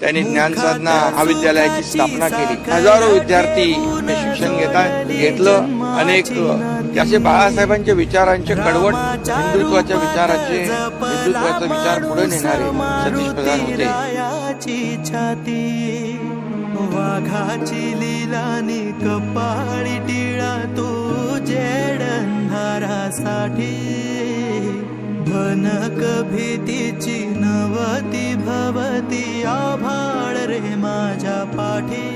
त्यांनी ज्ञानसाधना महाविद्यालयाची स्थापना केली। हजारो विद्यार्थी शिक्षण घेतलं। अनेक असे बाळासाहेबांच्या विचारांचे कडवट हिंदुत्वाच्या विचाराचे हिंदुत्वाचा विचार पुढे नेणारे सतीश प्रधान होते। वाघाची लीलानी कपाळी टिळा तू जेडंधारासाठी भनक भीतीची नवती भवती आभाळ रे माझ्या पाठी।